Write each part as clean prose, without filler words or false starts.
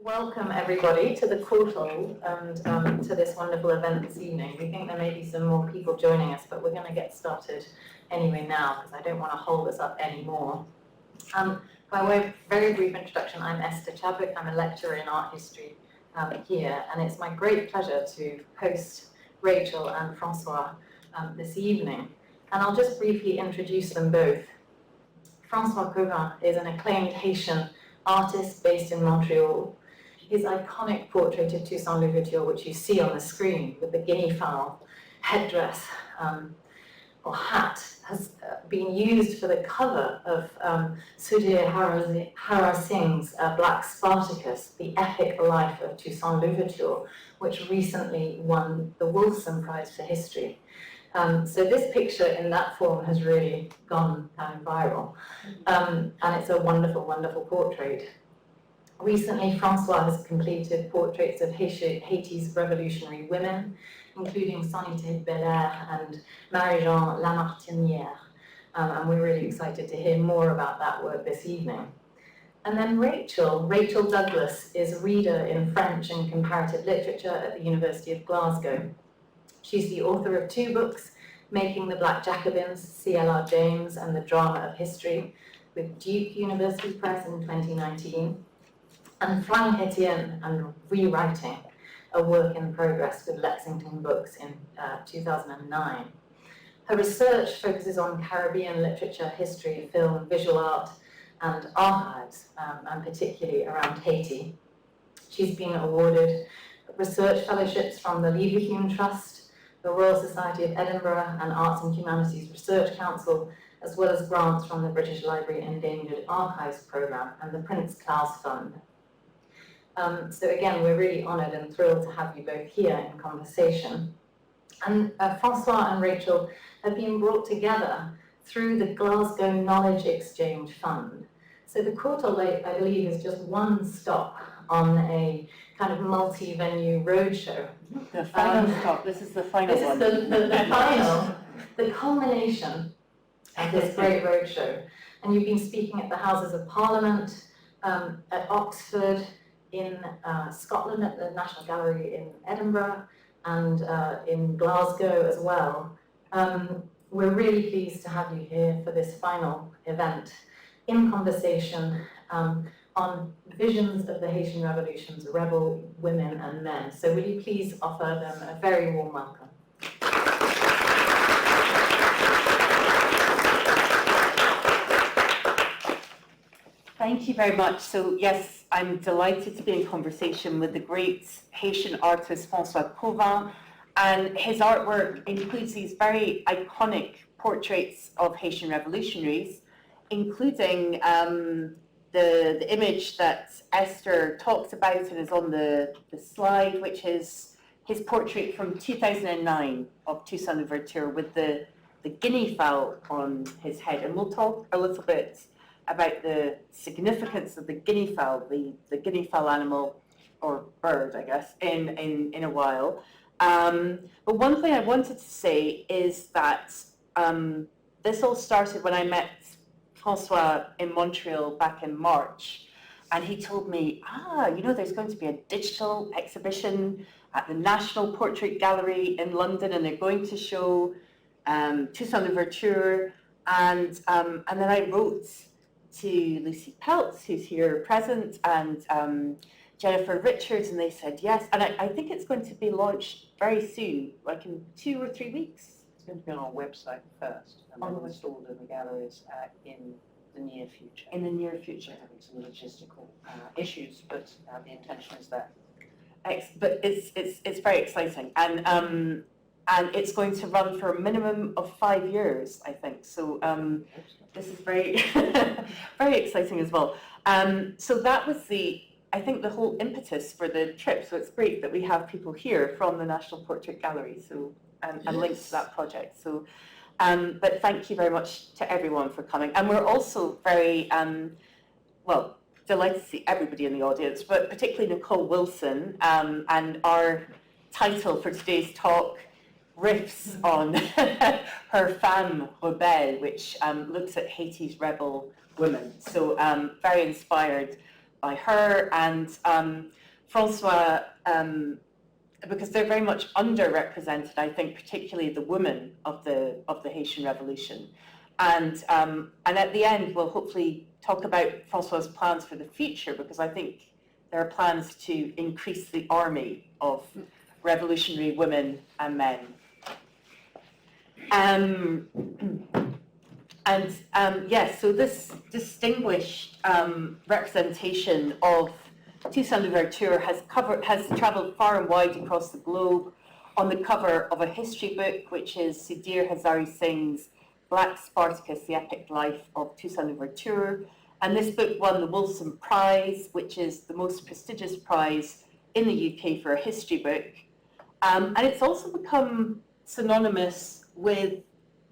Welcome everybody to the portal and to this wonderful event this evening. We think there may be some more people joining us, but we're going to get started anyway now because I don't want to hold us up anymore. By way of very brief introduction, I'm Esther Chadwick. I'm a lecturer in art history here, and it's my great pleasure to host Rachel and François this evening. And I'll just briefly introduce them both. François Cauvin is an acclaimed Haitian artist based in Montreal. His iconic portrait of Toussaint Louverture, which you see on the screen with the guinea fowl headdress or hat, has been used for the cover of Sudhir Hazareesingh's Black Spartacus, the epic life of Toussaint Louverture, which recently won the Wolfson Prize for history. So this picture in that form has really gone viral, and it's a wonderful, wonderful portrait. Recently, François has completed portraits of Haiti's revolutionary women, including Sanite, Belair and Marie-Jeanne Lamartinière, and we're really excited to hear more about that work this evening. And then Rachel Douglas is a reader in French and comparative literature at the University of Glasgow. She's the author of 2 books, Making the Black Jacobins, C.L.R. James and the Drama of History, with Duke University Press in 2019, and Flying Haitian and Rewriting, a work in progress with Lexington Books in 2009. Her research focuses on Caribbean literature, history, film, visual art, and archives, and particularly around Haiti. She's been awarded research fellowships from the Leverhulme Trust, the Royal Society of Edinburgh and Arts and Humanities Research Council, as well as grants from the British Library Endangered Archives Programme and the Prince Claus Fund. So again, we're really honoured and thrilled to have you both here in conversation. And François and Rachel have been brought together through the Glasgow Knowledge Exchange Fund. So the Courtauld, I believe, is just one stop on a kind of multi-venue roadshow. The final stop. This is the final one. This is the final, the culmination of this great roadshow. And you've been speaking at the Houses of Parliament, at Oxford, in Scotland at the National Gallery in Edinburgh, and in Glasgow as well. We're really pleased to have you here for this final event in conversation on visions of the Haitian Revolution's rebel women and men. So will you please offer them a very warm welcome. Thank you very much. So yes, I'm delighted to be in conversation with the great Haitian artist François Cauvin, and his artwork includes these very iconic portraits of Haitian revolutionaries, including the image that Esther talked about and is on the slide, which is his portrait from 2009 of Toussaint Louverture with the guinea fowl on his head. And we'll talk a little bit about the significance of the guinea fowl, the guinea fowl animal, or bird, I guess, in a while. But one thing I wanted to say is that this all started when I met François in Montreal back in March, and he told me, there's going to be a digital exhibition at the National Portrait Gallery in London, and they're going to show Toussaint Louverture, and then I wrote to Lucy Peltz, who's here present, and Jennifer Richards, and they said yes, and I think it's going to be launched very soon, like in 2 or 3 weeks. It's going to be on our website first, and then installed in the galleries in the near future. In the near future. Having some logistical issues, but the intention is that. But it's very exciting, and it's going to run for a minimum of 5 years, I think. So this is very very exciting as well. So that was I think the whole impetus for the trip. So it's great that we have people here from the National Portrait Gallery. So and links to that project. So, but thank you very much to everyone for coming. And we're also very, delighted to see everybody in the audience, but particularly Nicole Wilson, and our title for today's talk riffs on her Femme Rebelle, which looks at Haiti's rebel women. So very inspired by her, and François, because they're very much underrepresented, I think, particularly the women of the Haitian Revolution. And at the end, we'll hopefully talk about François's plans for the future, because I think there are plans to increase the army of revolutionary women and men. Yes, so this distinguished representation of Toussaint Louverture has travelled far and wide across the globe on the cover of a history book, which is Sudhir Hazareesingh's Black Spartacus, The Epic Life of Toussaint Louverture. And this book won the Wolfson Prize, which is the most prestigious prize in the UK for a history book. And it's also become synonymous with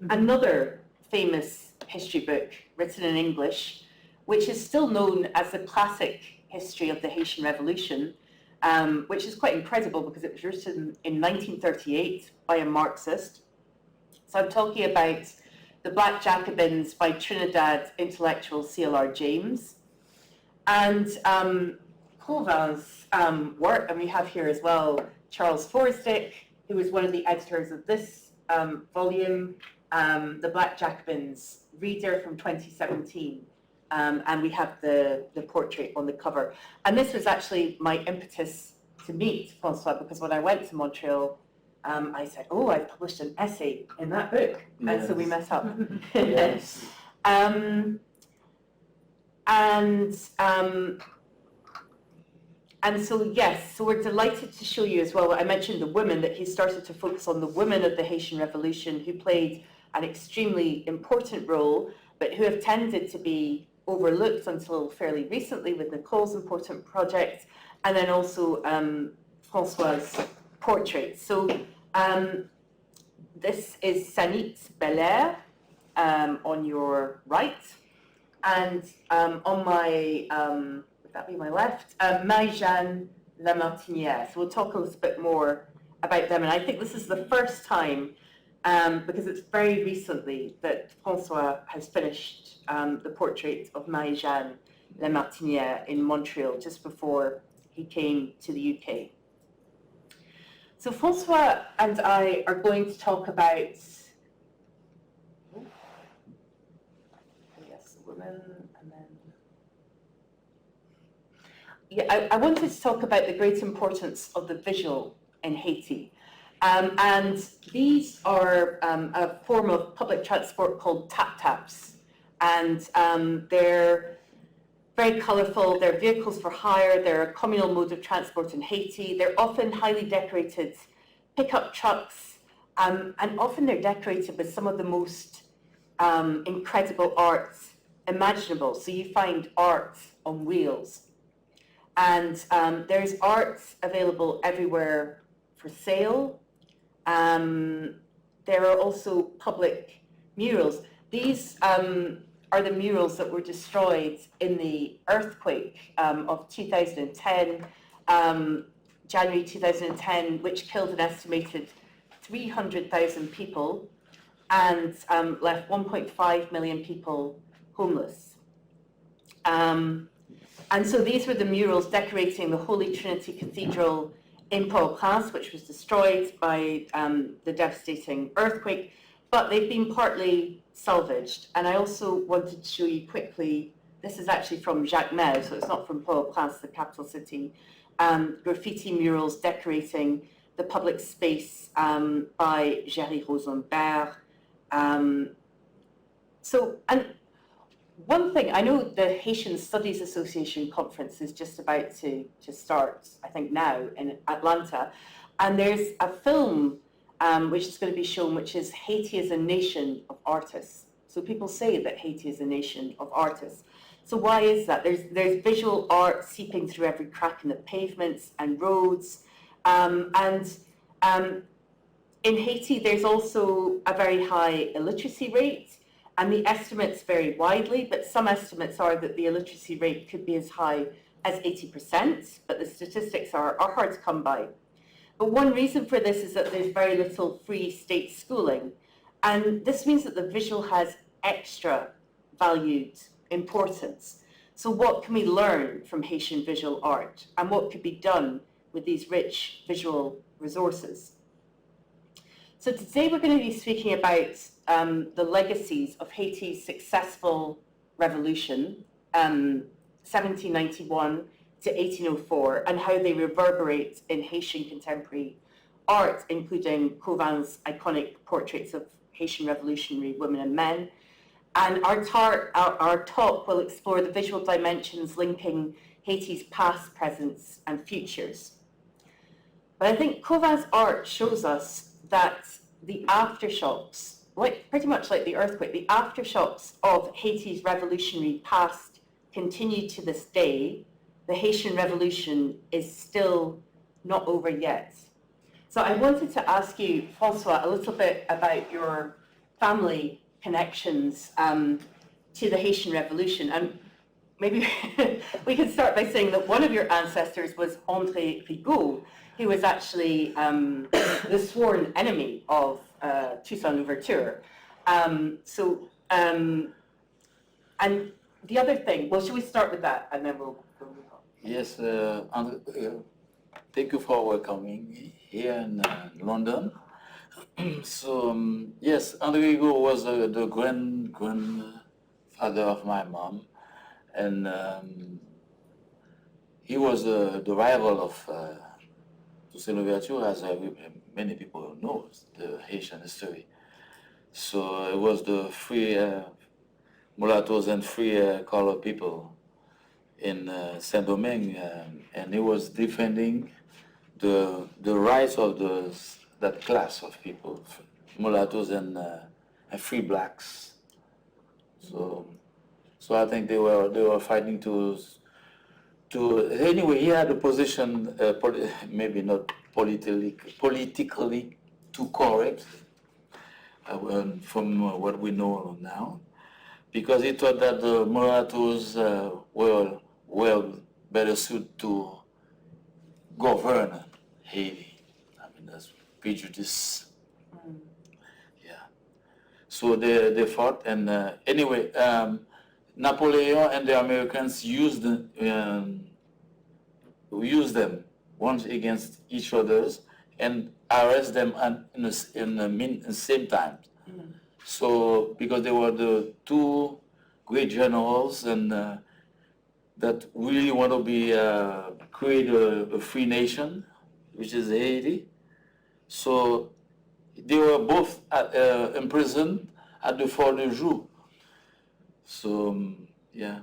another famous history book written in English, which is still known as the classic history of the Haitian Revolution, which is quite incredible because it was written in 1938 by a Marxist. So I'm talking about The Black Jacobins by Trinidad intellectual C.L.R. James. And Cauvin's work, and we have here as well Charles Forsdick, who was one of the editors of this volume, The Black Jacobins Reader from 2017. And we have the portrait on the cover. And this was actually my impetus to meet François, because when I went to Montreal, I said, oh, I've published an essay in that book. Yes. And so we met up. Yes. And so, yes, so we're delighted to show you as well. I mentioned the women, that he started to focus on the women of the Haitian Revolution who played an extremely important role, but who have tended to be overlooked until fairly recently with Nicole's important project, and then also François's portrait. So this is Sanite Belair on your right, and on my, would that be my left, Marie-Jeanne Lamartinière. So we'll talk a little bit more about them, and I think this is the first time, because it's very recently that François has finished the portrait of Marie-Jeanne Lamartinière in Montreal, just before he came to the UK. So François and I are going to talk about, yes, women, and then, yeah, I wanted to talk about the great importance of the visual in Haiti. And these are a form of public transport called tap-taps. And they're very colourful, they're vehicles for hire, they're a communal mode of transport in Haiti. They're often highly decorated pickup trucks, and often they're decorated with some of the most incredible art imaginable. So you find art on wheels. And there's art available everywhere for sale. There are also public murals. These are the murals that were destroyed in the earthquake of 2010, January 2010, which killed an estimated 300,000 people and left 1.5 million people homeless. And so these were the murals decorating the Holy Trinity Cathedral in Port-au-Prince, which was destroyed by the devastating earthquake, but they've been partly salvaged. And I also wanted to show you quickly, this is actually from Jacmel, so it's not from Port-au-Prince, the capital city, graffiti murals decorating the public space by Jerry Rosenberg. And one thing, I know the Haitian Studies Association conference is just about to start, I think now, in Atlanta. And there's a film which is going to be shown, which is Haiti is a Nation of Artists. So people say that Haiti is a nation of artists. So why is that? There's visual art seeping through every crack in the pavements and roads. In Haiti, there's also a very high illiteracy rate. And the estimates vary widely, but some estimates are that the illiteracy rate could be as high as 80%, but the statistics are hard to come by. But one reason for this is that there's very little free state schooling. And this means that the visual has extra valued importance. So what can we learn from Haitian visual art, and what could be done with these rich visual resources? So today we're going to be speaking about the legacies of Haiti's successful revolution, 1791 to 1804, and how they reverberate in Haitian contemporary art, including Cauvin's iconic portraits of Haitian revolutionary women and men. And our talk will explore the visual dimensions linking Haiti's past, presents, and futures. But I think Cauvin's art shows us that the aftershocks, pretty much like the earthquake, the aftershocks of Haiti's revolutionary past continue to this day. The Haitian Revolution is still not over yet. So I wanted to ask you, François, a little bit about your family connections to the Haitian Revolution. And maybe we can start by saying that one of your ancestors was André Rigaud, who was actually the sworn enemy of Toussaint Louverture. And the other thing, well, should we start with that and then we'll move on? Yes, thank you for welcoming me here in London. So, yes, André Rigaud was the grandfather of my mom, and he was the rival of Toussaint Louverture, as many people know the Haitian history. So it was the free mulattoes and free colored people in Saint-Domingue, and he was defending the rights of that class of people, mulattoes and free blacks. So I think they were fighting to anyway. He had a position, maybe not politically too correct, from what we know now, because he thought that the mulattoes were better suited to govern Haiti. I mean, that's prejudice. Yeah. So they fought, and anyway, Napoleon and the Americans used them once against each others and arrest them in the same time. So because they were the two great generals and that really want to create a free nation, which is Haiti. So they were both imprisoned at the Fort de Joux. So yeah.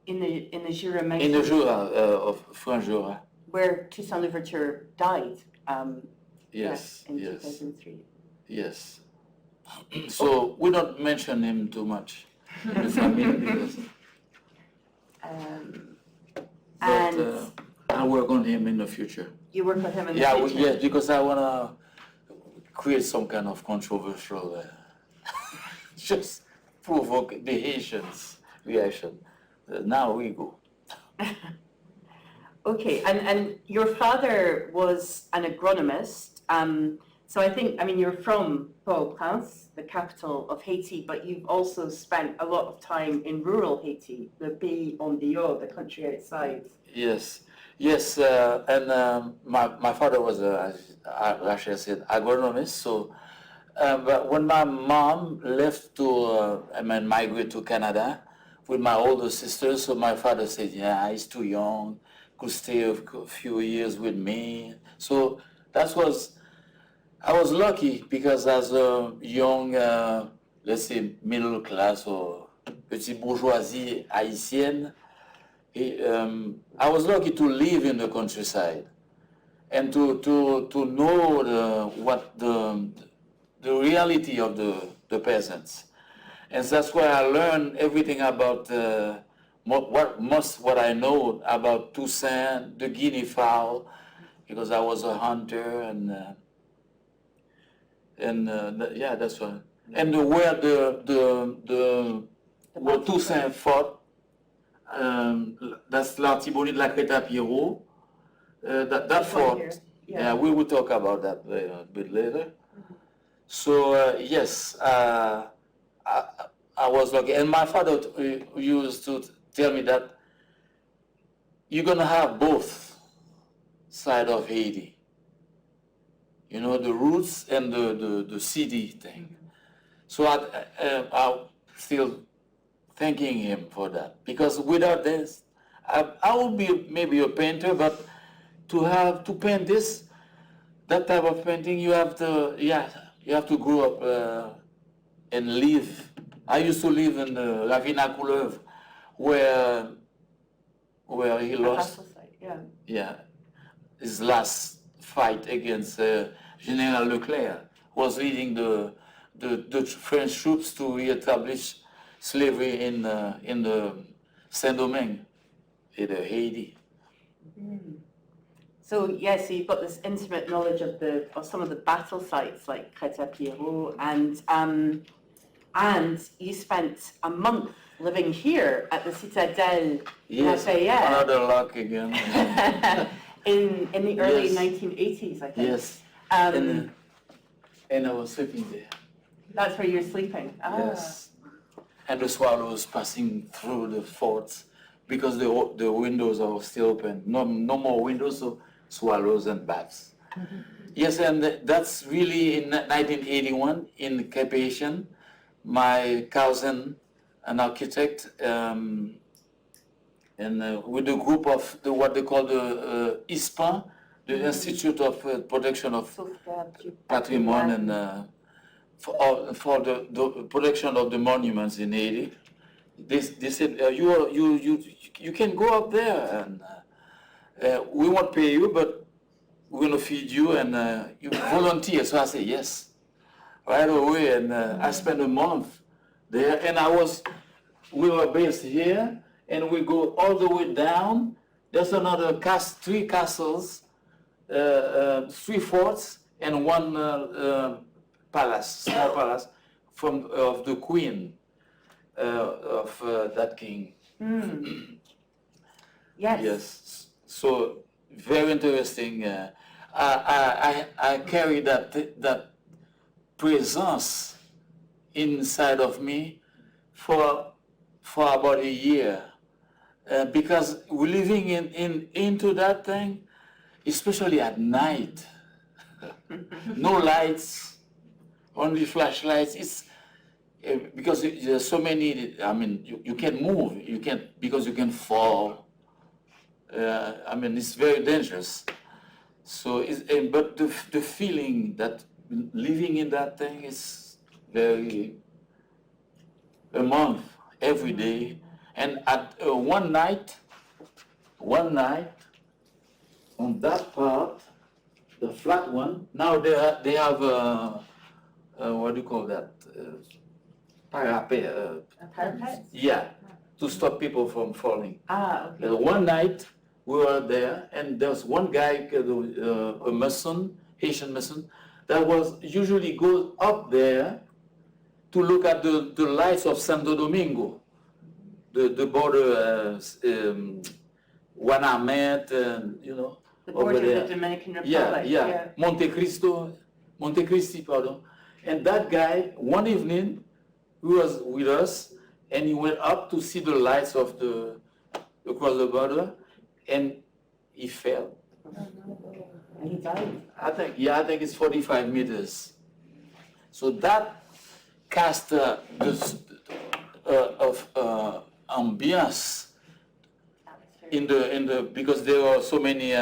In the Jura mountains. In the Jura of French Jura. Where Toussaint Louverture died. Yes. In yes. 2003. Yes. So we don't mention him too much in the family because. And I work on him in the future. You work with him in the Yeah, future? yes, because I want to create some kind of controversial, just provoke the Haitians' reaction. Now we go. Okay, and your father was an agronomist. So I mean, you're from Port-au-Prince, the capital of Haiti, but you've also spent a lot of time in rural Haiti, the pays en dehors, the country outside. Yes, and my father was, as Rachel said, agronomist. So, but when my mom left to, migrate to Canada with my older sister, so my father said, yeah, he's too young, could stay a few years with me. So I was lucky because as a young, let's say, middle class or petite bourgeoisie haitienne, I was lucky to live in the countryside and to know the reality of the peasants. And that's why I learned everything about what I know about Toussaint, the guinea fowl, because I was a hunter yeah, that's why. And where where Toussaint fought, that's l'Antibonite de la Crête-à-Pierrot. That fort, yeah, we will talk about that a bit later. Mm-hmm. So yes, I was lucky, and my father used to tell me that you're gonna have both side of Haiti. You know, the roots and the city thing. So I'm still thanking him for that, because without this, I would be maybe a painter, but to paint this, that type of painting, you have to grow up and live. I used to live in La Couleuvre, where he lost. Castle site, yeah. Yeah, his last fight against General Leclerc was leading the French troops to reestablish slavery in the Saint-Domingue, in Haiti. So yes, so you've got this intimate knowledge of some of the battle sites like Créteil-Pierrot, and you spent a month living here at the Citadel Yes, Lafayette another luck again. in the early Yes. 1980s, I think. Yes, Um, and I was sleeping there. That's where you're sleeping. Ah. Yes, and the swallows passing through the forts, because the windows are still open. No more windows, so swallows and bats. Yes, and that's really in 1981 in Cape Haitian. My cousin, an architect, and with a group of what they call the ISPA, the Institute of Protection of Patrimoine, and for the protection of the monuments in Haiti. They said you can go up there, and we won't pay you, but we're gonna feed you, and you volunteer. So I say yes, right away, and I spent a month there, and we were based here, and we go all the way down. There's another three castles, 3 forts, and one palace, small palace, of the queen of that king. Yes. Yes. So very interesting. I carry that presence inside of me for about a year, because we're living into that thing, especially at night. No lights, only flashlights. It's because there's so many. I mean, you can't move. You can't, because you can fall. I mean, it's very dangerous. So, but the feeling that living in that thing is very, a month, every day. And at one night, on that part, the flat one, now they have, what do you call that? Parapet. Parapet? Yeah, to stop people from falling. Okay. One night, we were there, and there was one guy, a mason, Haitian mason, that usually goes up there to look at the lights of Santo Domingo, the border, Guanamet, and The over border there. of the Dominican Republic. Yeah. Monte Cristi, pardon. And that guy, one evening, he was with us, and he went up to see the lights of across the border, and he fell. And he died. I think it's 45 meters. So that cast of ambiance in the because there are so many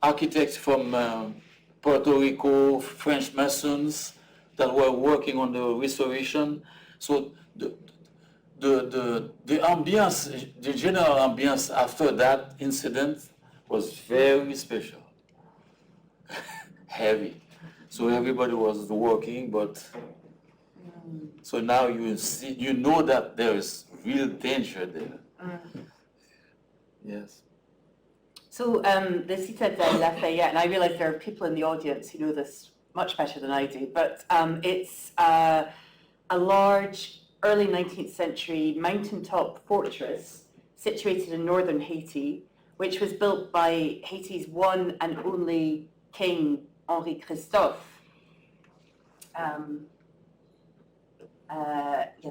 architects from Puerto Rico, French masons that were working on the restoration. So the ambiance, the general ambiance after that incident was very special, heavy. So everybody was working, but so now you know that there is real danger there. Yes. So the Citadel Lafayette, and I realize there are people in the audience who know this much better than I do, but it's a large early 19th century mountaintop fortress situated in northern Haiti, which was built by Haiti's one and only king, Henri Christophe.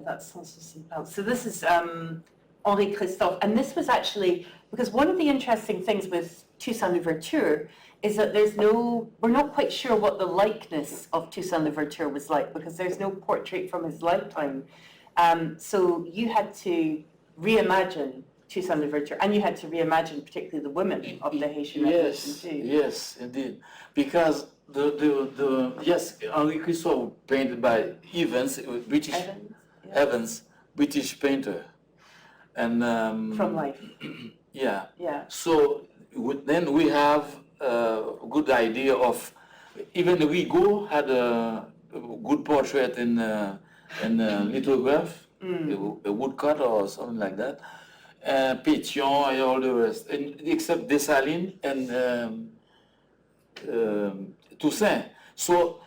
That's also St. So this is Henri Christophe. And this was actually, because one of the interesting things with Toussaint Louverture is that we're not quite sure what the likeness of Toussaint Louverture was like, because there's no portrait from his lifetime. So you had to reimagine Toussaint Louverture, and you had to reimagine particularly the women of the Haitian Revolution too. Yes, indeed. Because yes, Henri Christophe painted by Evans, British painter. And from life. Yeah. Yeah. So then we have a good idea of, even Rigaud had a good portrait in lithograph, a woodcut or something like that. Pétion and all the rest, except Dessalines and Toussaint. So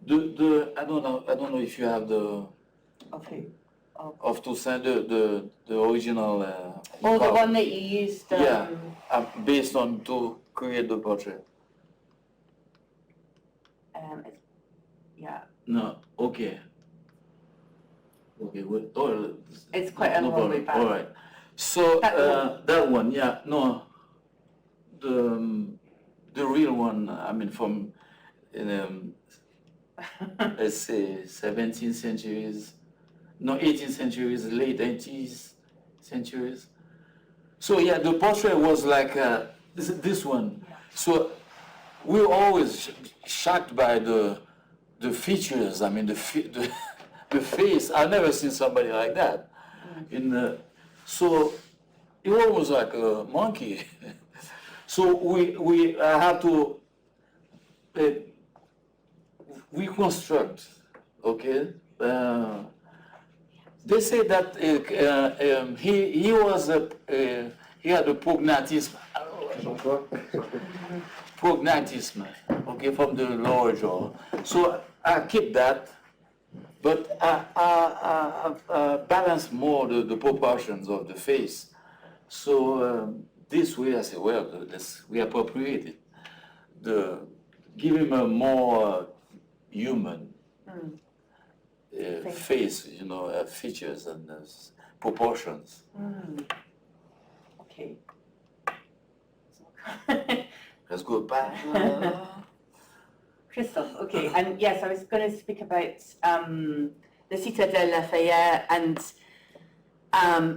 I don't know if you have the of Toussaint, the original. The one that you used. Based on to create the portrait. No. Okay. Well, it's quite a long way back. All right. So that one, yeah, no, the real one. I mean, from let's say 17th centuries, no, 18th centuries, late 18th centuries. So yeah, the portrait was like this one. So we were always shocked by the features. I mean, the face. I've never seen somebody like that. So it was almost like a monkey. So we have to reconstruct. Okay. They say that he had a prognatism. Prognatism, okay, from the lower jaw. So I keep that, but I balance more the proportions of the face. So this way I say, well, let's reappropriate it. Give him a more human face, features and proportions. Okay. Let's go back. Christophe, okay. And yes, I was going to speak about the Citadel Lafayette, and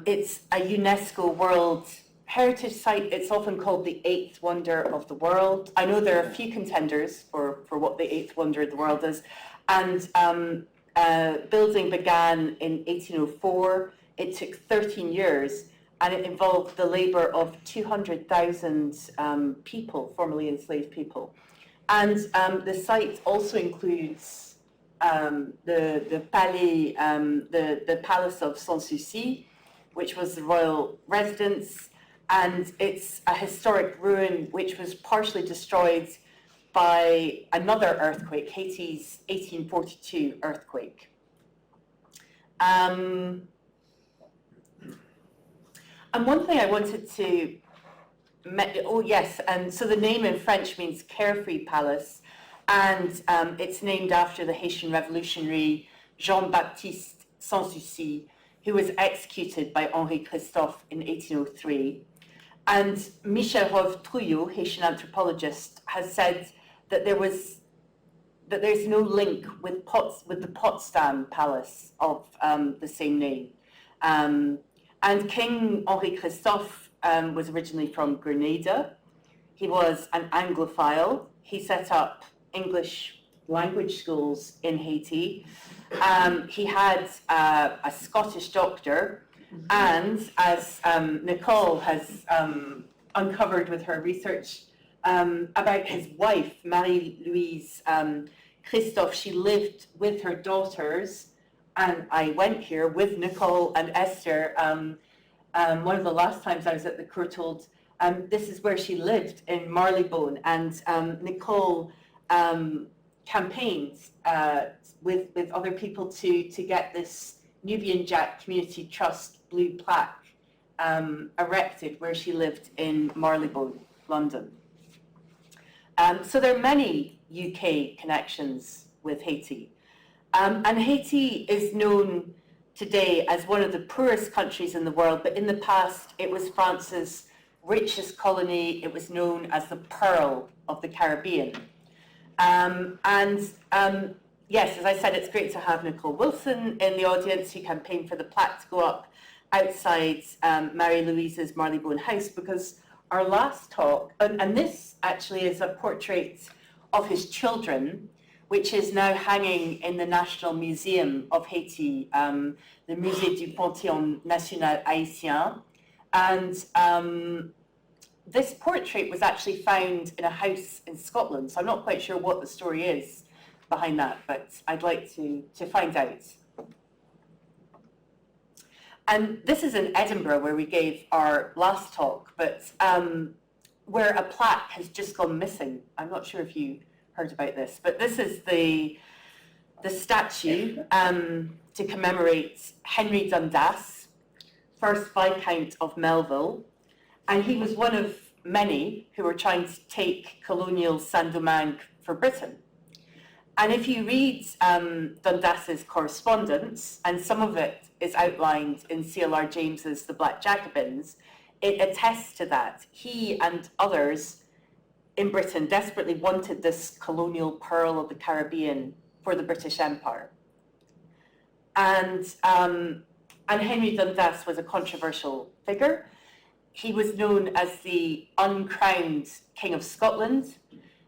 it's a UNESCO World Heritage Site. It's often called the eighth wonder of the world. I know there are a few contenders for what the eighth wonder of the world is. And building began in 1804. It took 13 years, and it involved the labor of 200,000 people, formerly enslaved people. And the site also includes the palais, the Palace of Sanssouci, which was the royal residence, and it's a historic ruin which was partially destroyed by another earthquake, Haiti's 1842 earthquake. And one thing I wanted to, and so the name in French means carefree palace, and it's named after the Haitian revolutionary Jean-Baptiste Sanssouci, who was executed by Henri Christophe in 1803. And Michel Rove-Trouillot, Haitian anthropologist, has said that there's no link with the Potsdam Palace of the same name. And King Henri Christophe was originally from Grenada. He was an Anglophile. He set up English language schools in Haiti. He had a Scottish doctor, and as Nicole has uncovered with her research about his wife, Marie-Louise Christophe, she lived with her daughters, and I went here with Nicole and Esther. One of the last times I was at the Courtauld, this is where she lived in Marylebone, and Nicole campaigned with other people to get this Nubian Jack Community Trust blue plaque erected where she lived in Marylebone, London. So there are many UK connections with Haiti. And Haiti is known today as one of the poorest countries in the world, but in the past it was France's richest colony. It was known as the Pearl of the Caribbean. Yes, as I said, it's great to have Nicole Wolfson in the audience who campaigned for the plaque to go up outside Marie-Louise's Marylebone house, because our last talk, and this actually is a portrait of his children, which is now hanging in the National Museum of Haiti, the Musée du Panthéon National Haïtien. And this portrait was actually found in a house in Scotland, so I'm not quite sure what the story is behind that, but I'd like to find out. And this is in Edinburgh, where we gave our last talk, but where a plaque has just gone missing. I'm not sure if you heard about this, but this is the statue to commemorate Henry Dundas, first Viscount of Melville, and he was one of many who were trying to take colonial Saint-Domingue for Britain. And if you read Dundas's correspondence, and some of it is outlined in C.L.R. James's The Black Jacobins, it attests to that. He and others in Britain desperately wanted this colonial pearl of the Caribbean for the British Empire. And Henry Dundas was a controversial figure. He was known as the uncrowned King of Scotland.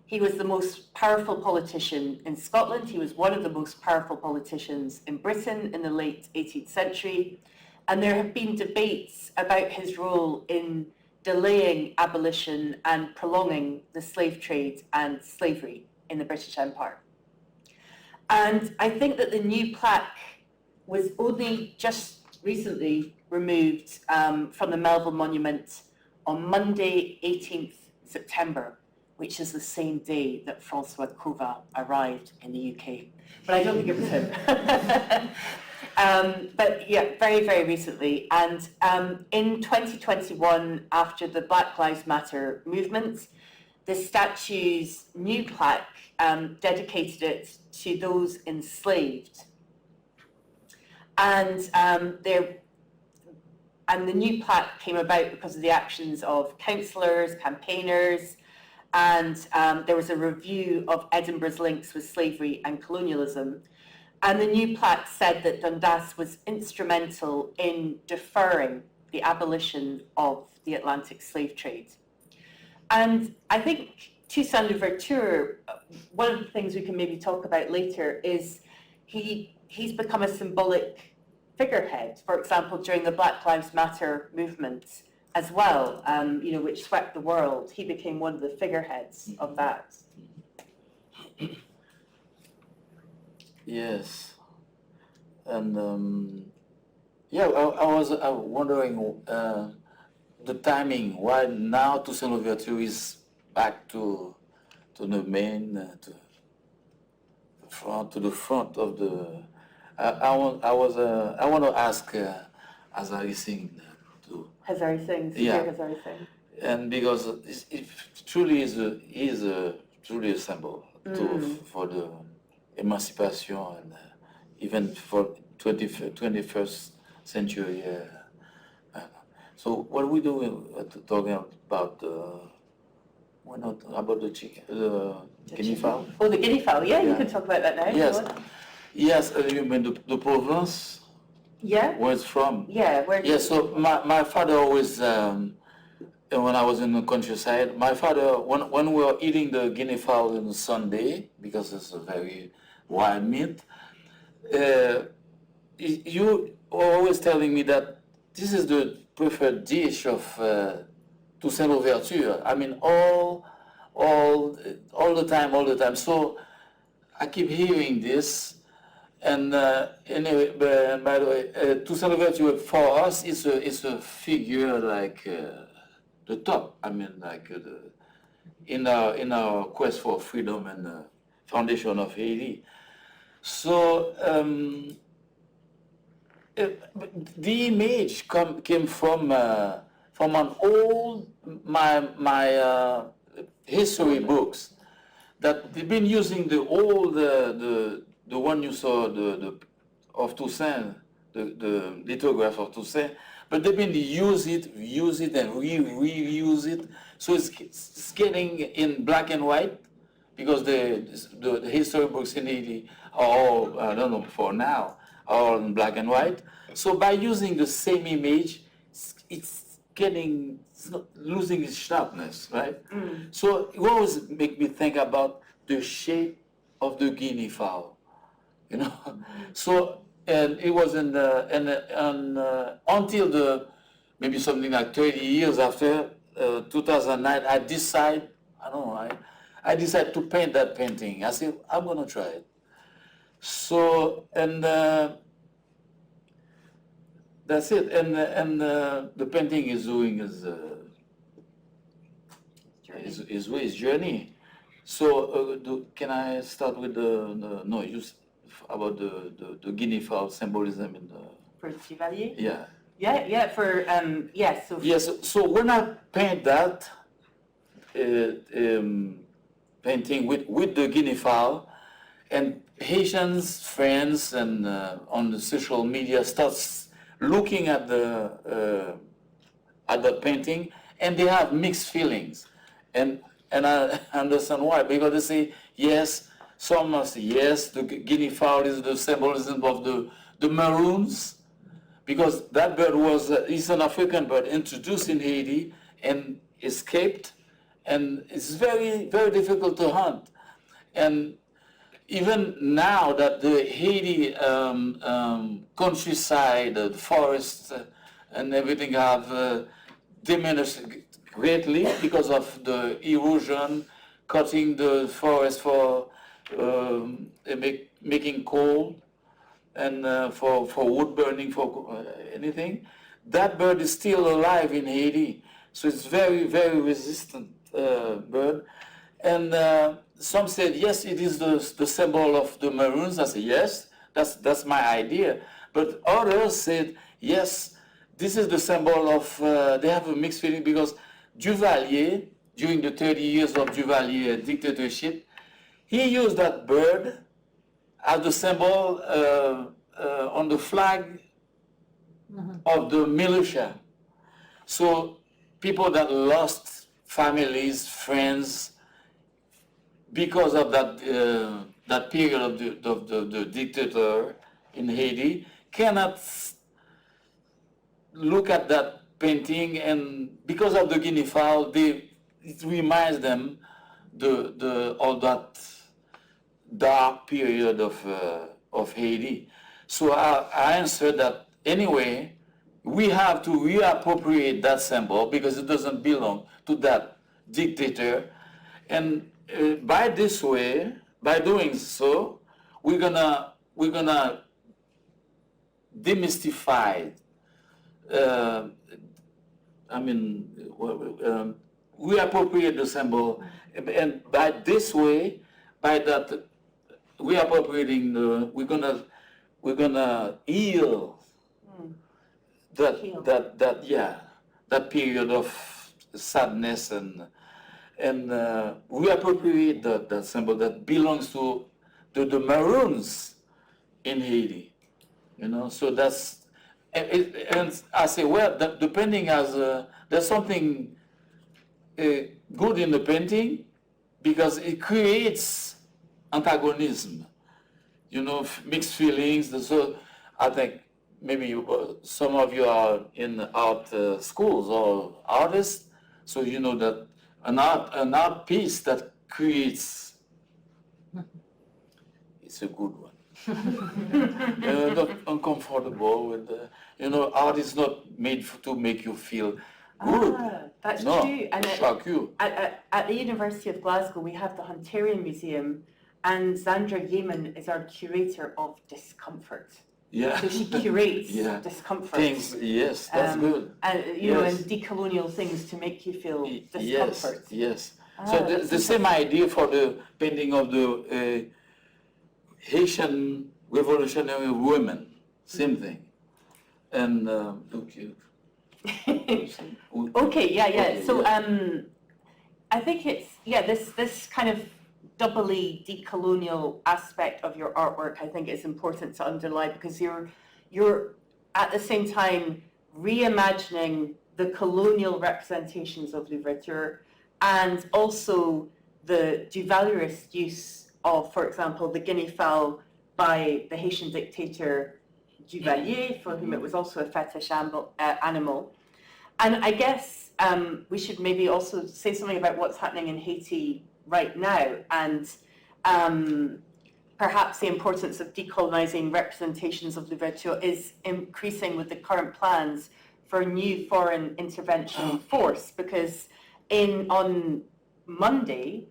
He was the most powerful politician in Scotland. He was one of the most powerful politicians in Britain in the late 18th century. And there have been debates about his role in delaying abolition and prolonging the slave trade and slavery in the British Empire. And I think that the new plaque was only just recently removed from the Melville Monument on Monday, 18th September, which is the same day that François Cauvin arrived in the UK. But I don't think it was him. But yeah, very, very recently. And in 2021, after the Black Lives Matter movement, the statue's new plaque dedicated it to those enslaved. And the new plaque came about because of the actions of councillors, campaigners, and there was a review of Edinburgh's links with slavery and colonialism. And the new plaque said that Dundas was instrumental in deferring the abolition of the Atlantic slave trade. And I think Toussaint Louverture, one of the things we can maybe talk about later is he's become a symbolic figurehead, for example, during the Black Lives Matter movement as well, which swept the world. He became one of the figureheads of that. Yes. And I was wondering the timing, why now Toussaint Louverture is back to the main, to the front of the. I want to ask Hazareesingh too. Hazareesingh, Yeah. Hazareesingh. And because it truly is truly a symbol for the emancipation and even for 21st century. So what are we doing talking about? Why not about the chicken, the guinea fowl? Oh, the guinea fowl. Yeah, you can talk about that now. if you Yes, want. yes. You mean the province? Yeah. Where it's from? Yeah. Where? Yeah. So my father always. When I was in the countryside, my father, when we were eating the guinea fowl on Sunday, because it's a very wild meat, you were always telling me that this is the preferred dish of Toussaint Louverture. I mean, all the time. So I keep hearing this, and anyway, by the way, Toussaint Louverture for us is a figure like. The top, I mean, like in our quest for freedom and foundation of Haiti. So the image came from an old my history books that they've been using the old the one you saw of Toussaint the lithograph of Toussaint, but they've been use it and reuse it. So it's getting in black and white because the history books in Haiti are all, I don't know, for now, are all in black and white. So by using the same image, it's not losing its sharpness, right? So it always make me think about the shape of the guinea fowl, you know. So and it was until maybe something like 30 years after 2009, I decided to paint that painting. I said, I'm gonna try it. So and that's it. And the painting is doing his journey. So can I start with about the guinea fowl symbolism in the For Duvalier? yeah. Yeah, for, yes, so. Yes, so when I paint that painting with the guinea fowl, and Haitians, friends, and on the social media starts looking at the painting, and they have mixed feelings, and I understand why, because they say yes, some must say yes, the guinea fowl is the symbolism of the maroons, because that bird was an Eastern African bird introduced in Haiti and escaped, and it's very, very difficult to hunt. And even now that the Haiti countryside, the forests and everything have diminished greatly because of the erosion, cutting the forest for making coal, and for wood burning, for anything, that bird is still alive in Haiti. So it's very, very resistant bird. And some said, yes, it is the symbol of the maroons. I said, yes, that's my idea. But others said, yes, this is the symbol of, they have a mixed feeling because Duvalier, during the 30 years of Duvalier dictatorship, he used that bird as the symbol on the flag of the militia. So people that lost families, friends, because of that period of the dictator in Haiti, cannot look at that painting, and because of the guinea fowl, it reminds them all that dark period of Haiti. So I answered that anyway, we have to reappropriate that symbol because it doesn't belong to that dictator. And by doing so, we're gonna demystify. Reappropriate the symbol, and by this way, by that reappropriating, we're gonna heal that period of sadness, and reappropriate that symbol that belongs to the maroons in Haiti. You know, so that's and I say, well, the painting has there's something good in the painting because it creates antagonism, you know, mixed feelings. So I think maybe some of you are in art schools or artists, so you know that an art piece that creates, it's a good one. Not uncomfortable with, art is not made to make you feel good. That's no, true. And shock you. at the University of Glasgow, we have the Hunterian Museum, and Zandra Yeaman is our curator of discomfort. Yeah. So she curates discomfort. Things, yes, that's good. And, and decolonial things to make you feel discomfort. Yes. So the same idea for the painting of the Haitian revolutionary women, same thing. And okay. Okay, so I think it's this kind of doubly decolonial aspect of your artwork, I think, is important to underline, because you're at the same time reimagining the colonial representations of Louverture and also the Duvalierist use of, for example, the guinea fowl by the Haitian dictator Duvalier, for whom it was also a fetish animal. And I guess we should maybe also say something about what's happening in Haiti right now, and perhaps the importance of decolonizing representations of Louverture is increasing with the current plans for a new foreign intervention force, because on Monday,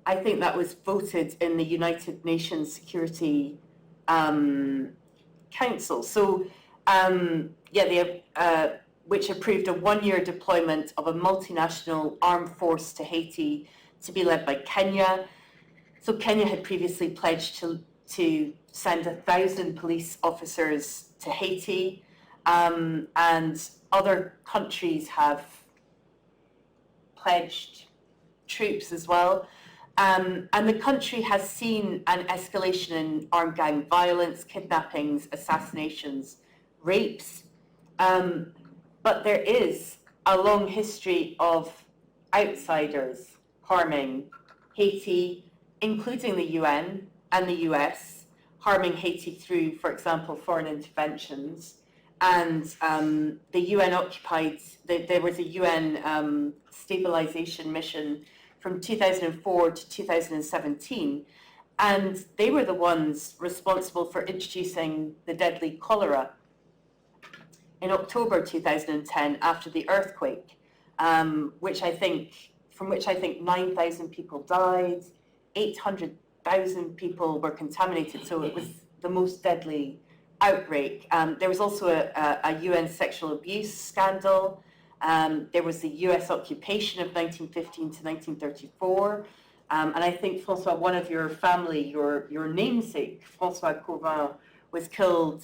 I think that was voted in the United Nations Security Council. So, which approved a one-year deployment of a multinational armed force to Haiti to be led by Kenya. So Kenya had previously pledged to send 1,000 police officers to Haiti, and other countries have pledged troops as well. And the country has seen an escalation in armed gang violence, kidnappings, assassinations, rapes. But there is a long history of outsiders harming Haiti, including the UN and the US, harming Haiti through, for example, foreign interventions. And the UN occupied, there was a UN stabilization mission from 2004 to 2017, and they were the ones responsible for introducing the deadly cholera in October 2010 after the earthquake, from which I think 9,000 people died, 800,000 people were contaminated, so it was the most deadly outbreak. There was also a UN sexual abuse scandal. There was the US occupation of 1915 to 1934. And I think, François, one of your family, your namesake, François Cauvin, was killed.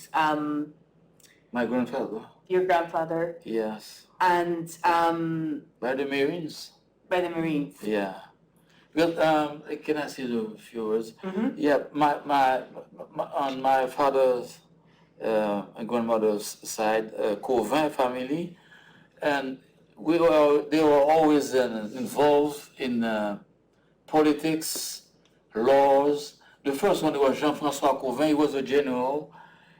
My grandfather. Your grandfather? Yes. And by the Marines. By the Marines. Yeah. Well, can I say a few words? Mm-hmm. Yeah, on my father's and grandmother's side, Cauvin family, and they were always involved in politics, laws. The first one was Jean-François Cauvin. He was a general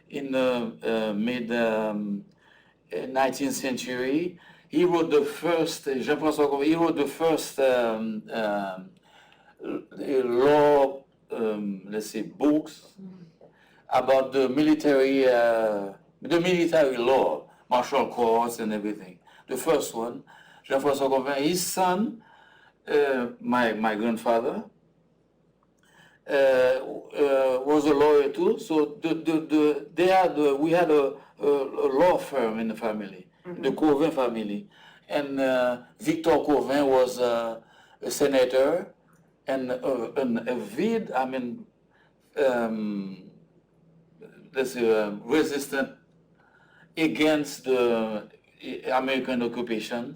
in the mid-19th century. He wrote the first, Jean-François Cauvin, he wrote the first law, let's say, books about the military law, martial courts and everything. The first one, Jean-François Cauvin, his son, my grandfather, was a lawyer too. So we had a law firm in the family, the Cauvin family, and Victor Cauvin was a senator and resistant against the American occupation,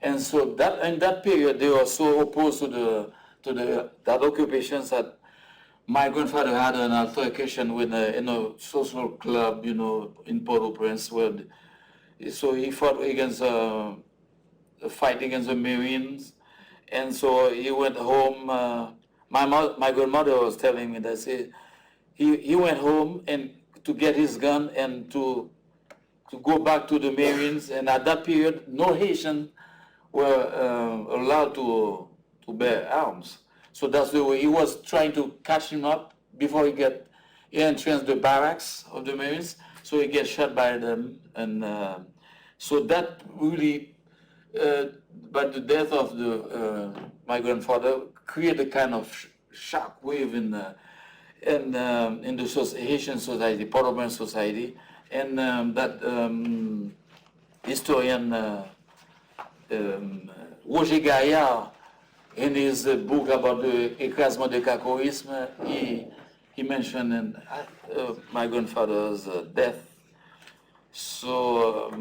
and so that in that period they were so opposed to that occupation that my grandfather had an altercation with in a social club, in Port-au-Prince, so he fought against a fight against the Marines, and so he went home. My grandmother was telling me that he went home and to get his gun and to go back to the Marines, and at that period, no Haitians were allowed to bear arms. So that's the way he was trying to catch him up before he entered the barracks of the Marines, so he gets shot by them, and so that really, but the death of my grandfather created a kind of shock wave in the Haitian society, Port-au-Prince society, and that historian Roger Gaillard, in his book about the écrasement de cacoïsme, he mentioned my grandfather's death. So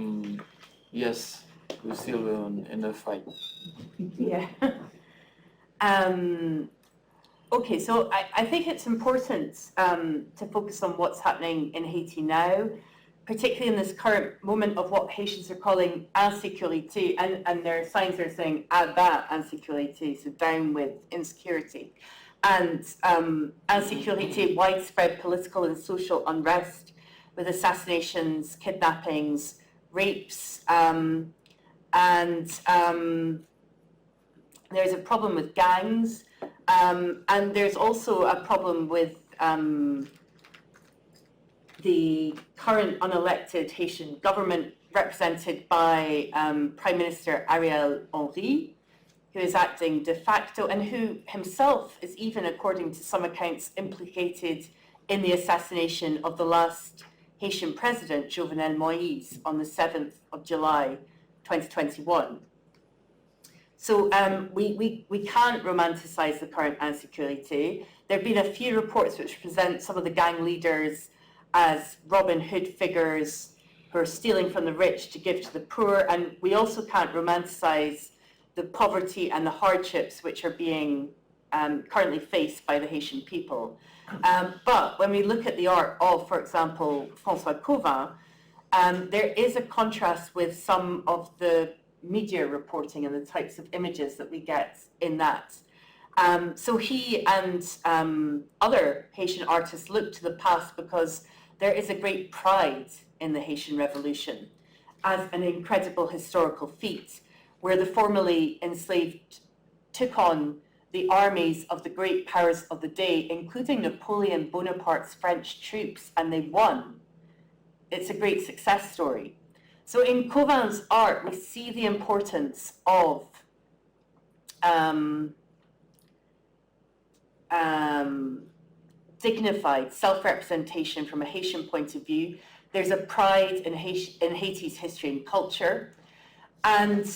yes, we're still in the fight. Yeah. Okay, so I think it's important to focus on what's happening in Haiti now, particularly in this current moment of what Haitians are calling insécurité, and their signs are saying à bas insécurité, so down with insecurity, and insécurité, widespread political and social unrest with assassinations, kidnappings, rapes, and there's a problem with gangs, and there's also a problem with the current unelected Haitian government, represented by Prime Minister Ariel Henry, who is acting de facto and who himself is even, according to some accounts, implicated in the assassination of the last Haitian president, Jovenel Moïse, on the 7th of July, 2021. So we can't romanticize the current insécurité. There have been a few reports which present some of the gang leaders as Robin Hood figures who are stealing from the rich to give to the poor, and we also can't romanticize the poverty and the hardships which are being currently faced by the Haitian people. But when we look at the art of, for example, François Cauvin, there is a contrast with some of the media reporting and the types of images that we get in that. So he and other Haitian artists look to the past because there is a great pride in the Haitian Revolution as an incredible historical feat, where the formerly enslaved took on the armies of the great powers of the day, including Napoleon Bonaparte's French troops, and they won. It's a great success story. So in Cauvin's art, we see the importance of dignified self-representation from a Haitian point of view. There's a pride in Haiti's history and culture, and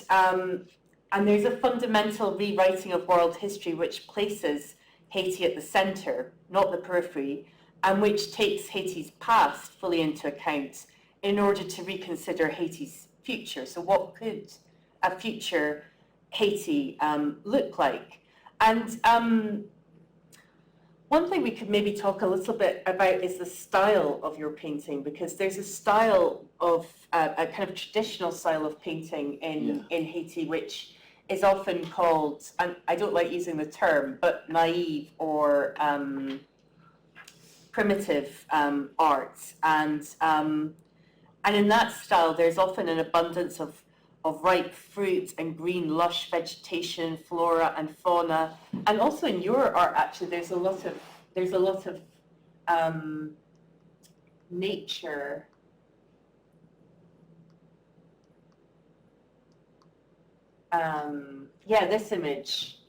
there's a fundamental rewriting of world history which places Haiti at the center, not the periphery, and which takes Haiti's past fully into account in order to reconsider Haiti's future. So what could a future Haiti look like? And one thing we could maybe talk a little bit about is the style of your painting, because there's a style of, a kind of traditional style of painting in Haiti, which is often called, and I don't like using the term, but naive or primitive art. And in that style, there's often an abundance of ripe fruit and green, lush vegetation, flora and fauna. And also in your art, actually, there's a lot of nature. This image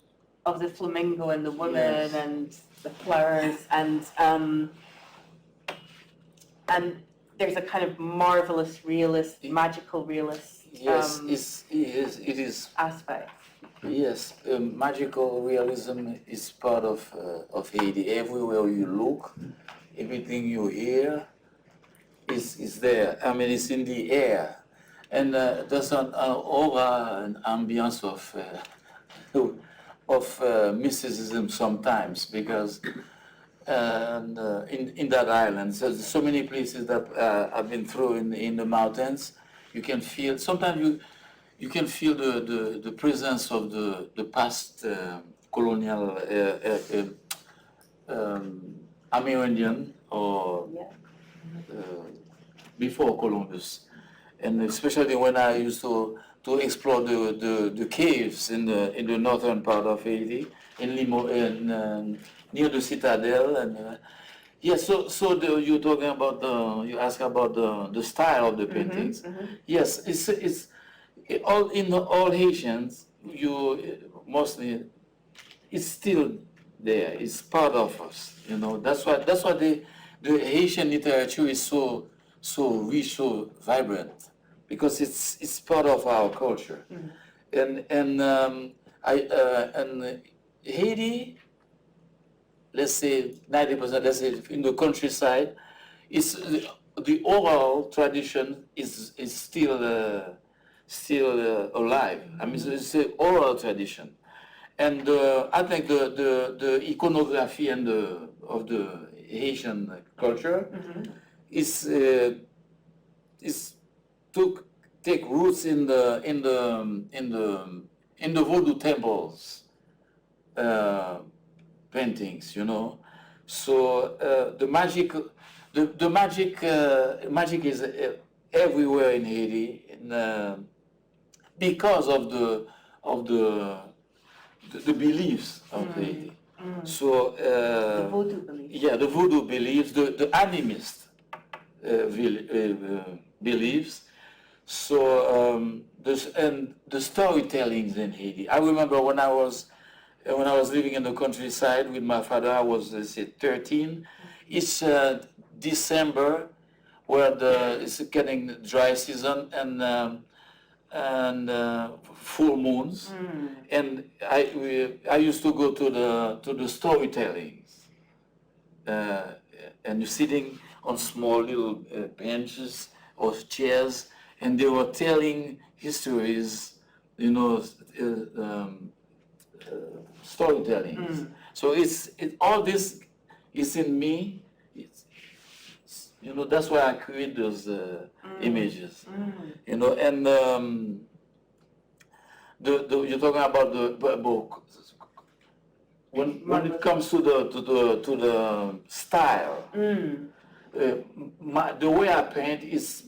of the flamingo and the woman and the flowers, and there's a kind of marvelous realist, magical realist. Yes, it is. Aspect. Yes, magical realism is part of Haiti. Everywhere you look, everything you hear is there. I mean, it's in the air. And there's an aura, an ambience of mysticism sometimes, because in that island, so many places that I've been through in the mountains, you can feel, sometimes you can feel the presence of the past colonial Amerindian or before Columbus. And especially when I used to explore the caves in the northern part of Haiti, in near the Citadel, and you're talking about you ask about the style of the paintings. Yes, it's all Haitians. Mostly it's still there. It's part of us. You know, that's why the Haitian literature is so rich, so vibrant, because it's part of our culture. And Haiti, let's say 90%, let's say in the countryside, the oral tradition is still alive. I mean, it's an oral tradition, and I think the iconography of the Haitian culture is take roots in the voodoo temples paintings, you know. So the magic is everywhere in Haiti, because of the beliefs of Haiti. So The voodoo belief. yeah, the voodoo beliefs, the animist beliefs. So and the storytellings in Haiti. I remember when I was living in the countryside with my father. I was 13. It's December, where it's getting dry season and full moons, and I used to go to the storytellings, and you're sitting on small little benches or chairs, and they were telling histories, you know, storytellings. So all this is in me. You know, that's why I create those images. You know, and you're talking about the book. When it comes to the style, the way I paint is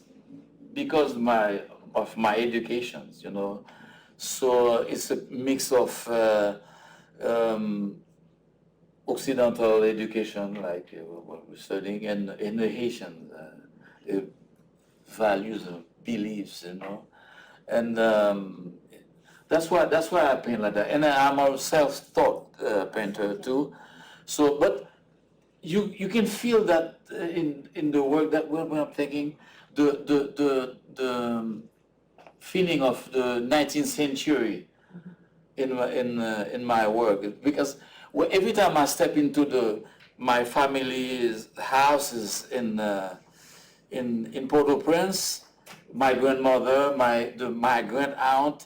because of my educations. You know, so it's a mix of Occidental education, like what we're studying, and the Haitian values and beliefs, you know, and that's why I paint like that. And I'm a self-taught painter too. So, but you can feel that in the work that when I'm thinking, the feeling of the 19th century in my work, because every time I step into my family's houses in Port-au-Prince, my grandmother, my grand aunt,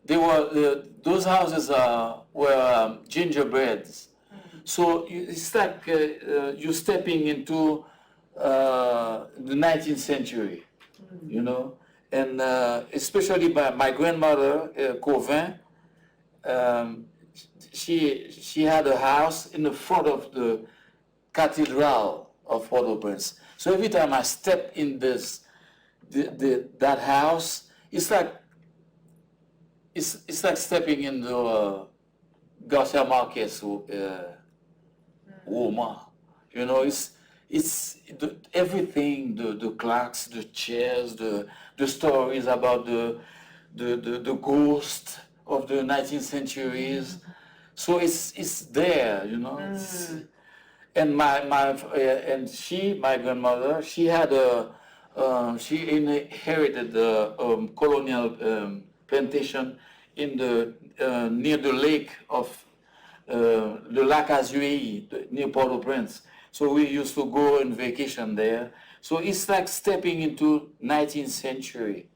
those houses were gingerbreads. So it's like you're stepping into the 19th century, you know, and especially by my grandmother, Cauvin. She had a house in the front of the Cathedral of Port-au-Prince. So every time I step in that house, it's like stepping into Garcia Marquez Woman. You know, it's everything, the clocks, the chairs, the stories about the ghost of the 19th centuries. So it's there, you know. And my grandmother, she inherited the colonial plantation in near the lake of the Lac Azuei, near Port-au-Prince. So we used to go on vacation there. So it's like stepping into 19th century.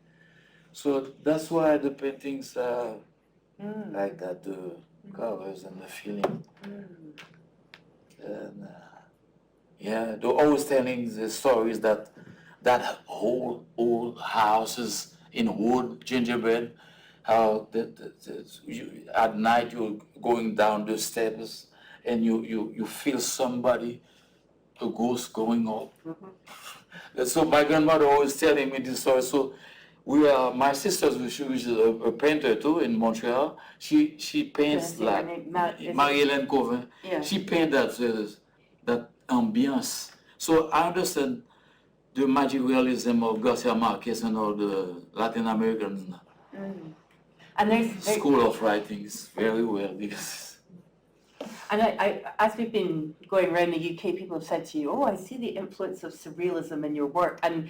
So that's why the paintings are like that, the colors and the feeling. And yeah, they're always telling the stories that old houses in wood, gingerbread, how at night you're going down the steps and you feel somebody, a ghost going up. So my grandmother always telling me this story. So my sister, which is a painter too in Montreal, she paints like Marie-Jeanne Cauvin. Yeah. She paints that ambience. So I understand the magic realism of Garcia Marquez and all the Latin American And there's school of writings very well, because. And I, as we've been going around the UK, people have said to you, "Oh, I see the influence of surrealism in your work," and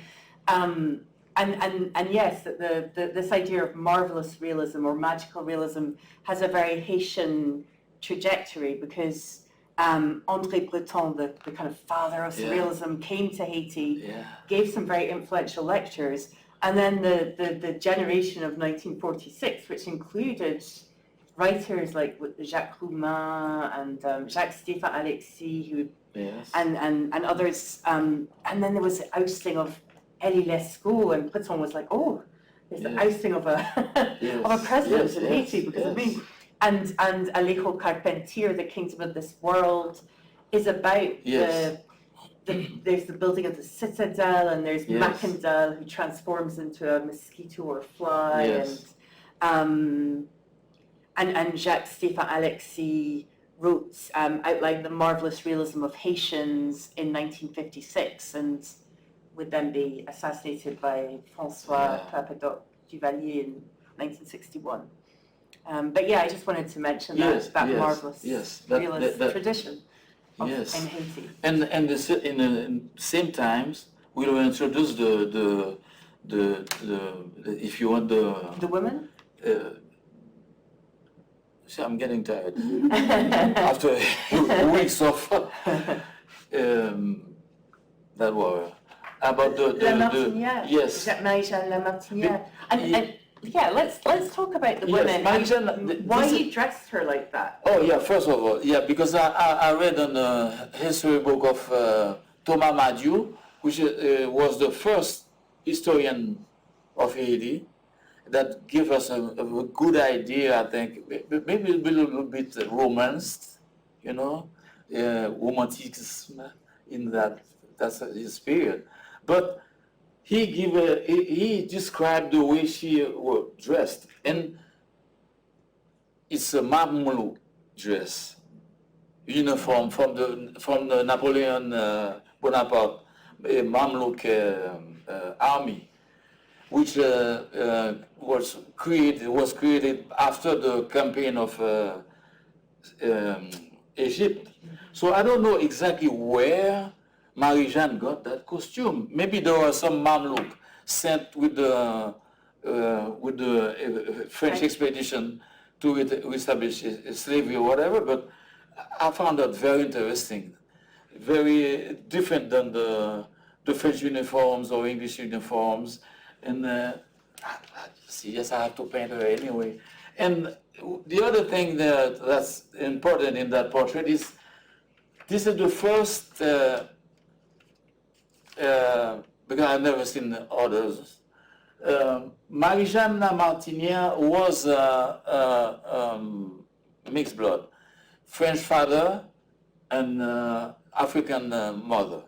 yes, this idea of marvelous realism or magical realism has a very Haitian trajectory, because André Breton, the kind of father of surrealism, came to Haiti, gave some very influential lectures, and then the generation of 1946, which included writers like Jacques Roumain and Jacques-Stéphane Alexis, and others, and then there was the ousting of Elie Lescaut, and Breton was like, oh, there's the ousting of a of a president in Haiti because of me. And Alejo Carpentier, The Kingdom of This World, is about there's the building of the Citadel, and there's Macandal, who transforms into a mosquito or a fly, and Jacques-Stéphane Alexis wrote, outlined the marvelous realism of Haitians in 1956, and would then be assassinated by François Duvalier in 1961. But yeah, I just wanted to mention that marvelous realist tradition in Haiti. And in the same times, we will introduce the if you want the women. See, I'm getting tired after weeks of that war about the Lamartinière. Yes, Marie-Jeanne Lamartinière. And yeah, let's talk about the women. Why you dressed her like that? Oh yeah, first of all, because I read on the history book of Thomas Madiou, which was the first historian of Haiti, that gave us a good idea, I think, maybe a little bit romanced, romanticism in that's his period. But he described the way she was dressed, and it's a Mamelouk dress, uniform from the Napoleon Bonaparte Mamelouk army, which was created after the campaign of Egypt. So I don't know exactly where Marie-Jeanne got that costume. Maybe there were some Mamelouk sent with the French expedition to establish slavery or whatever, but I found that very interesting, very different than the French uniforms or English uniforms. And I have to paint her anyway. And the other thing that's important in that portrait is this is the first, because I've never seen others. Marie-Jeanne Lamartinière was mixed blood, French father and African mother.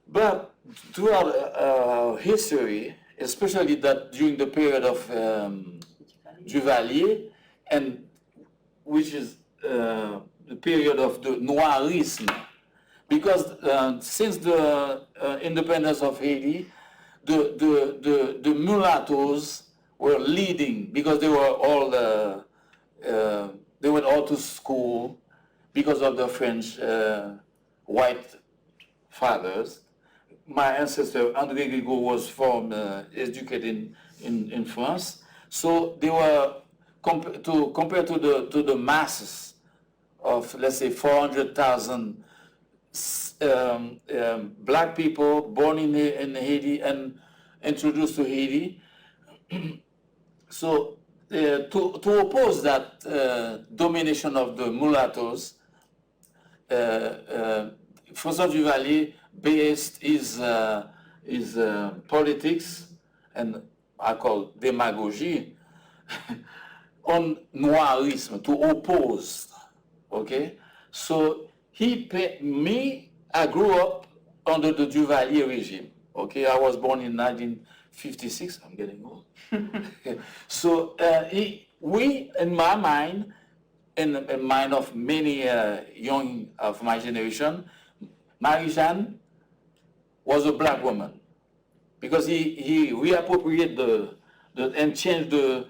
But throughout history, especially that during the period of Duvalier, and which is the period of the Noirisme, because since the independence of Haiti, the mulattoes were leading, because they were all they went all to school because of the French white fathers. My ancestor André Rigaud was educated in France, so they were compared to the masses of, let's say, 400,000 black people born in Haiti and introduced to Haiti. So to oppose that domination of the mulattoes, François Duvalier based his politics, and I call demagogy, on noirism, to oppose. Okay, so I grew up under the Duvalier regime. Okay, I was born in 1956. I'm getting old. So we, in my mind, in the mind of many young of my generation, Marie-Jeanne was a black woman, because he reappropriated and changed the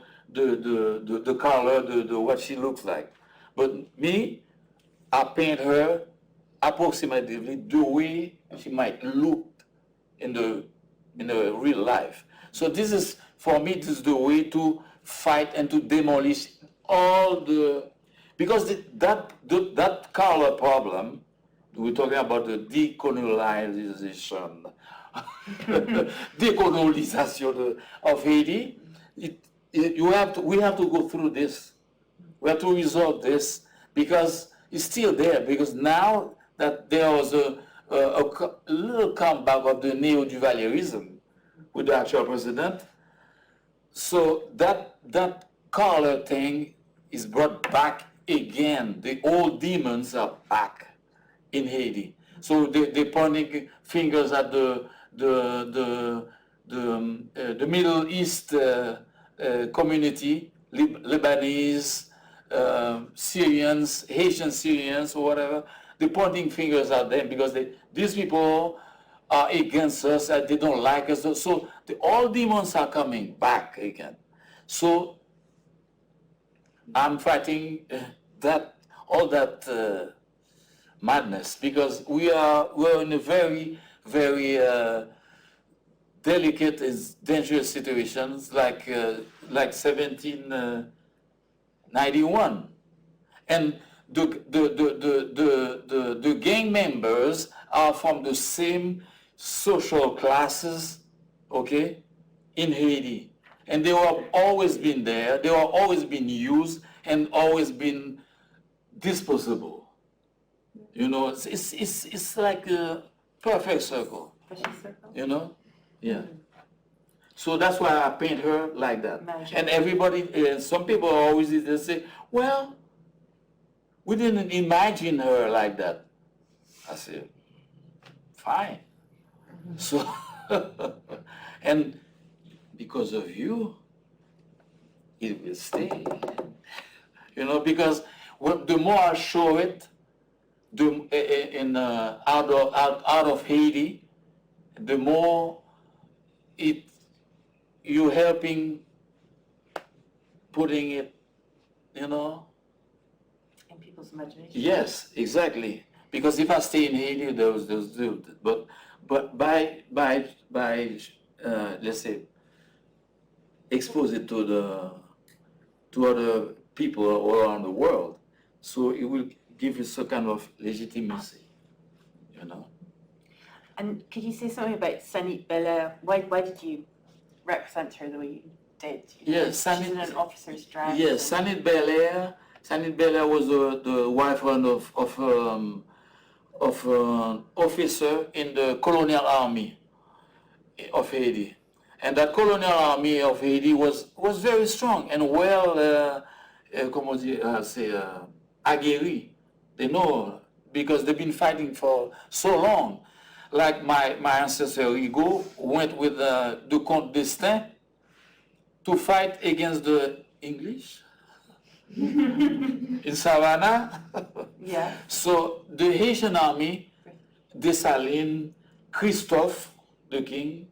color, what she looks like. But me, I paint her approximately the way she might look in the real life. So this is, for me, this is the way to fight and to demolish all because that color problem, we're talking about the decolonization, decolonization of Haiti. We have to go through this. We have to resolve this, because it's still there. Because now that there was a a little comeback of the neo-Duvalierism with the actual president. So that color thing is brought back again. The old demons are back in Haiti. So they're pointing fingers at the Middle East community, Lebanese, Syrians, Haitian Syrians, or whatever. They're pointing fingers at them because these people are against us and they don't like us. So all demons are coming back again. So I'm fighting all that madness because we're in a very, very delicate and dangerous situations like 1791, and the gang members are from the same social classes, okay, in Haiti, and they have always been there. They have always been used and always been disposable. You know, it's like a perfect circle. You know, yeah. So that's why I paint her like that. And everybody, some people always they say, well, we didn't imagine her like that. I said, fine. So, and because of you, it will stay. You know, because the more I show it, out of Haiti, the more you're helping putting it, you know. In people's imagination. Yes, exactly. Because if I stay in Haiti, those do. But by let's say expose it to other people all around the world, so it will give you some kind of legitimacy, you know. And could you say something about Sanite Belair? Why did you represent her the way you did? Yes, she's in an officer's dress. Yes, Sanite Belair. Sanite Belair was the wife of an officer in the colonial army of Haiti, and that colonial army of Haiti was very strong and well, aguerri. They know because they've been fighting for so long. Like my ancestor Rigaud went with the Comte d'Estaing to fight against the English in Savannah. Yeah. So the Haitian army, Dessalines, Christophe, the king,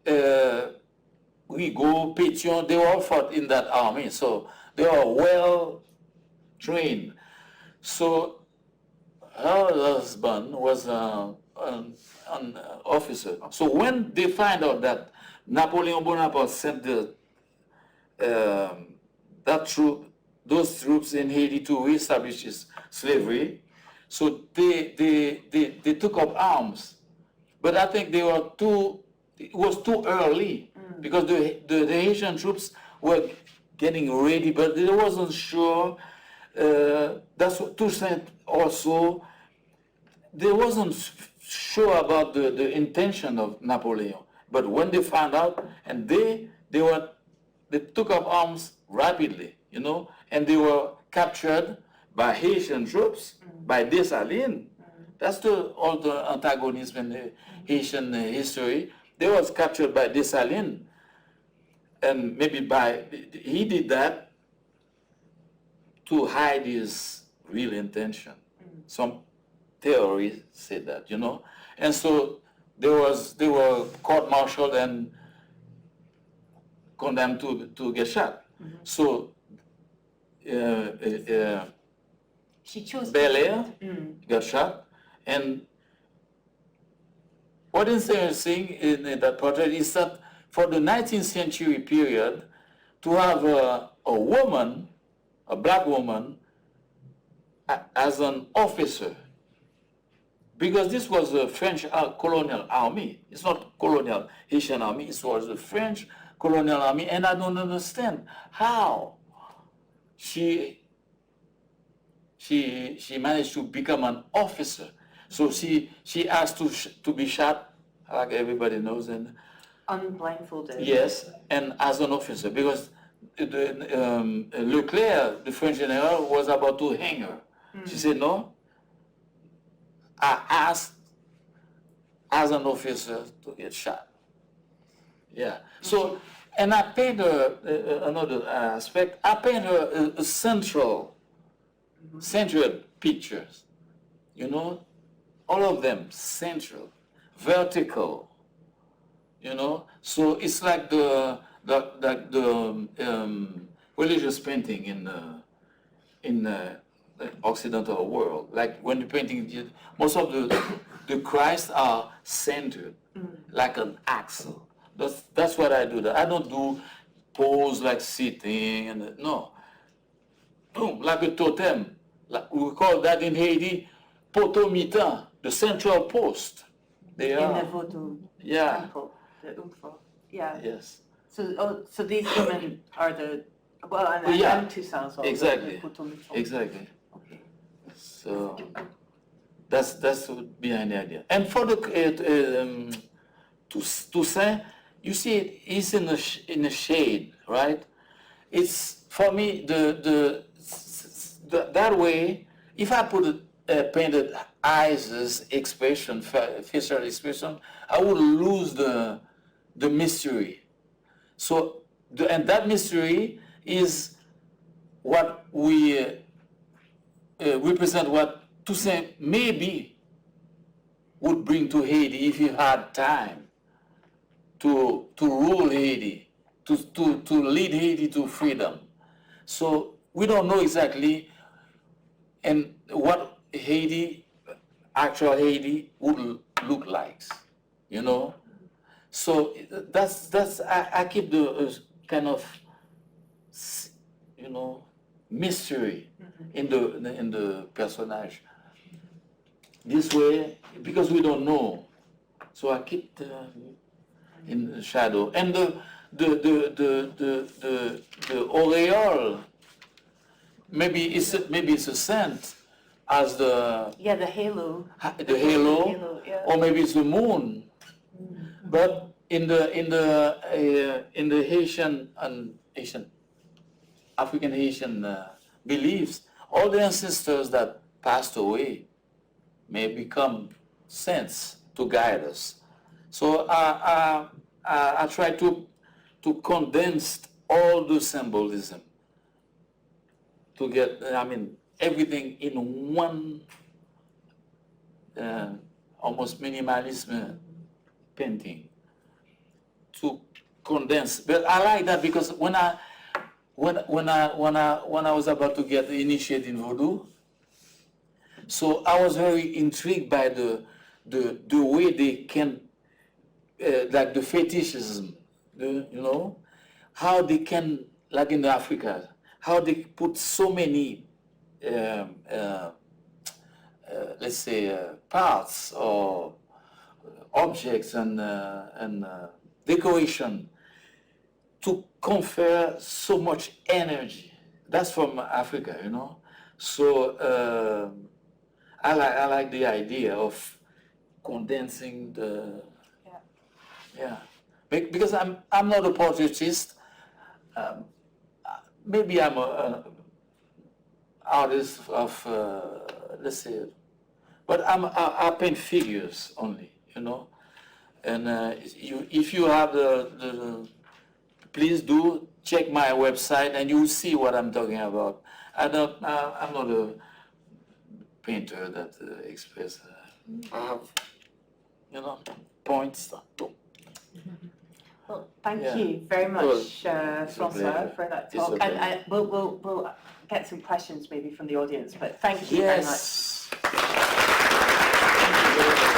Rigaud, Pétion, they all fought in that army. So they are well trained. So her husband was an officer. So when they find out that Napoleon Bonaparte sent those troops in Haiti to reestablish slavery, so they took up arms. But I think it was too early because the Haitian troops were getting ready, but they wasn't sure. That's what Toussaint also, they wasn't sure about the intention of Napoleon. But when they found out, and they took up arms rapidly, you know, and they were captured by Haitian troops, by Dessalines. That's all the antagonism in the Haitian history. They was captured by Dessalines, and maybe he did that to hide his real intention. Some theories say that, you know. And so they were court-martialed and condemned to get shot. So she chose Belair got shot, and what is interesting in that portrait is that for the 19th century period, to have a woman, a black woman, as an officer, because this was a French colonial army. It's not colonial Haitian army, it was the French colonial army, and I don't understand how she managed to become an officer. So she asked to be shot, like everybody knows, and Unblindfolded. yes, and as an officer, because Leclerc, the French general, was about to hang her. She said, no, I asked as an officer to get shot. Yeah. So, and I paint her another aspect. I paint her a central pictures. You know, all of them central, vertical. You know, so it's like the religious painting in the Occidental world. Like when you're painting, most of the Christ are centered, like an axle. That's what I do. I don't do pose like sitting and no. Boom, like a totem. Like we call that in Haiti, potomitan, the central post. They are. In the Vodou Yeah. temple, the Umfo. Yeah. Yes. So these women are the, well, and Yeah. and Toussaint as well. Exactly. The Potomitan. Exactly. Okay. So that's behind the idea. And for the Toussaint, you see, he's in a shade, right? It's for me that way. If I put painted eyes expression, facial expression, I would lose the mystery. So and that mystery is what we represent what Toussaint maybe would bring to Haiti if he had time to rule Haiti, to lead Haiti to freedom. So we don't know exactly and what Haiti, actual Haiti, would look like, you know. So that's I keep the kind of, you know, mystery in the personage. This way, because we don't know, so I keep in the shadow. And the aureole, maybe it's a scent as the halo. the halo, Yeah. or maybe it's the moon. But in the Haitian African Haitian beliefs, all the ancestors that passed away may become saints to guide us. So I try to condense all the symbolism to get, everything in one almost minimalism painting to condense. But I like that because when I was about to get initiated in Vodou, so I was very intrigued by the way they can, like the fetishism, you know, how they can, like in Africa, how they put so many, let's say, parts or objects and decoration to confer so much energy. That's from Africa, you know. So I like the idea of condensing the because I'm not a portraitist. Maybe I'm a artist of let's say, but I paint figures only, you know. And if you have the please do check my website and you'll see what I'm talking about. I'm not a painter that express. I have, you know, points. Well, thank you very much, François, for that talk. And we'll get some questions maybe from the audience, but thank you very much. Yes.